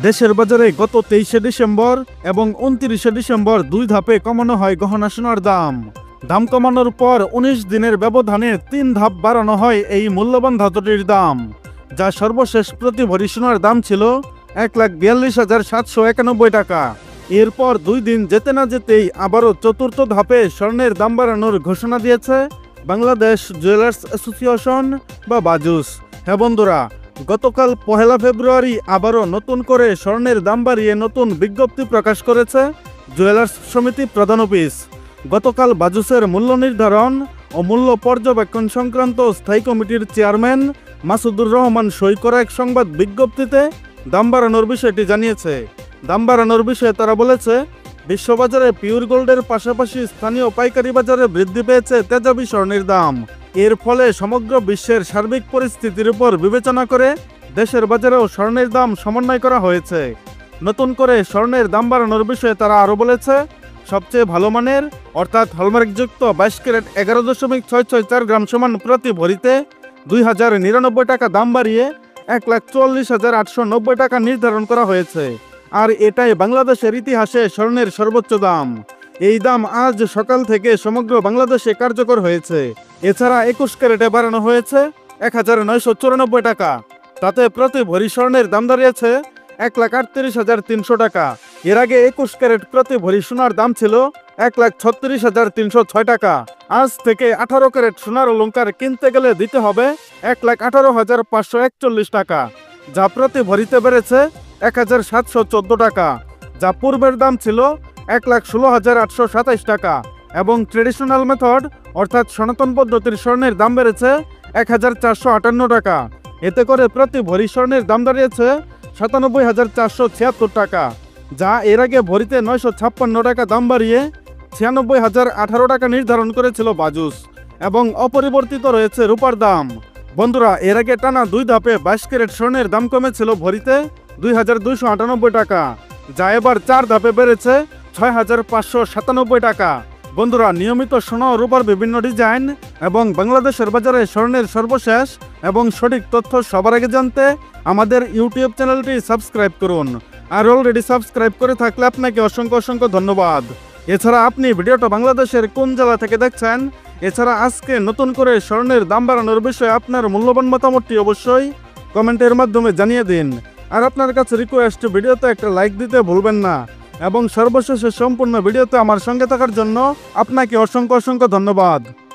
দেশের বাজারে গত 23শে ডিসেম্বর এবং 29শে ডিসেম্বর 2 ধাপে কমানো হয় গহনা সোনার দাম। দাম কমানোর পর 19 দিনের ব্যবধানে 3 ধাপ বাড়ানো হয় এই মূল্যবান ধাতুটির দাম, যা সর্বশেষ প্রতি ভরি সোনার দাম ছিল 1,42,791 টাকা। এরপর 2 দিন যেতে না যেতেই আবারও চতুর্থ ধাপে স্বর্ণের দাম বাড়ানোর ঘোষণা দিয়েছে বাংলাদেশ জুয়েলার্স অ্যাসোসিয়েশন বা বাজুস। হ্যাঁ বন্ধুরা, গতকাল 1 ফেব্রুয়ারি আবারও নতুন করে স্বর্ণের দাম বাড়িয়ে নতুন বিজ্ঞপ্তি প্রকাশ করেছে জুয়েলার্স সমিতি প্রধান অফিস। গতকাল বাজুসের মূল্য নির্ধারণ ও মূল্য পর্যবেক্ষণ সংক্রান্ত স্থায়ী কমিটির চেয়ারম্যান মাসুদুর রহমান সই করা এক সংবাদ বিজ্ঞপ্তিতে দাম বাড়ানোর বিষয়টি জানিয়েছে। দাম বাড়ানোর বিষয়ে তারা বলেছে, বিশ্ববাজারে পিওর গোল্ডের পাশাপাশি স্থানীয় পাইকারি বাজারে বৃদ্ধি পেয়েছে তেজাবি স্বর্ণের দাম। এর ফলে সমগ্র বিশ্বের সার্বিক পরিস্থিতির উপর বিবেচনা করে দেশের বাজারেও স্বর্ণের দাম সমন্বয় করা হয়েছে। নতুন করে স্বর্ণের দাম বাড়ানোর বিষয়ে তারা আরও বলেছে, সবচেয়ে ভালো মানের অর্থাৎ হলমার্কযুক্ত 22 ক্যারেট 11.664 গ্রাম সমান প্রতি ভরিতে 2,099 টাকা দাম বাড়িয়ে 1,44,890 টাকা নির্ধারণ করা হয়েছে। আর এটাই বাংলাদেশের ইতিহাসে স্বর্ণের সর্বোচ্চ দাম। এই দাম আজ সকাল থেকে সমগ্র বাংলাদেশে কার্যকর হয়েছে। এছাড়া 21 ক্যারেটে বাড়ানো হয়েছে 1,994 টাকা। তাতে প্রতি ভরি স্বর্ণের দাম দাঁড়িয়েছে 1,38,300 টাকা। এর আগে 21 ক্যারেট প্রতি ভরি সোনার দাম ছিল 1,36,306 টাকা। আজ থেকে 18 ক্যারেট সোনার অলংকার কিনতে গেলে দিতে হবে 1,18,541 টাকা, যা প্রতি ভরিতে বেড়েছে 1,714 টাকা, যা পূর্বের দাম ছিল 1,16,827 টাকা। এবং ট্রেডিশনাল মেথড অর্থাৎ সনাতন পদ্ধতির স্বর্ণের দাম বেড়েছে 1,458 টাকা। এতে করে প্রতি ভরি স্বর্ণের দাম দাঁড়িয়েছে 97,476 টাকা, যা এর আগে ভরিতে 956 টাকা দাম বাড়িয়ে 96,018 টাকা নির্ধারণ করেছিল বাজুস। এবং অপরিবর্তিত রয়েছে রূপার দাম। বন্ধুরা, এর আগে টানা 2 ধাপে 22 ক্যারেট স্বর্ণের দাম কমেছিল ভরিতে 2,298 টাকা, যা এবার 4 ধাপে বেড়েছে 6,597 টাকা। বন্ধুরা, নিয়মিত সোনা ও রূপার বিভিন্ন ডিজাইন এবং বাংলাদেশের বাজারে স্বর্ণের সর্বশেষ এবং সঠিক তথ্য সবার আগে জানতে আমাদের ইউটিউব চ্যানেলটি সাবস্ক্রাইব করুন। আর অলরেডি সাবস্ক্রাইব করে থাকলে আপনাকে অসংখ্য ধন্যবাদ। এছাড়া আপনি ভিডিওটা বাংলাদেশের কোন জেলা থেকে দেখছেন, এছাড়া আজকে নতুন করে স্বর্ণের দাম বাড়ানোর বিষয়ে আপনার মূল্যবান মতামতটি অবশ্যই কমেন্টের মাধ্যমে জানিয়ে দিন। আর আপনার কাছে রিকোয়েস্ট, ভিডিওতে একটা লাইক দিতে ভুলবেন না। এবং সর্বশেষে সম্পূর্ণ ভিডিওতে আমার সঙ্গে থাকার জন্য আপনাকে অসংখ্য ধন্যবাদ।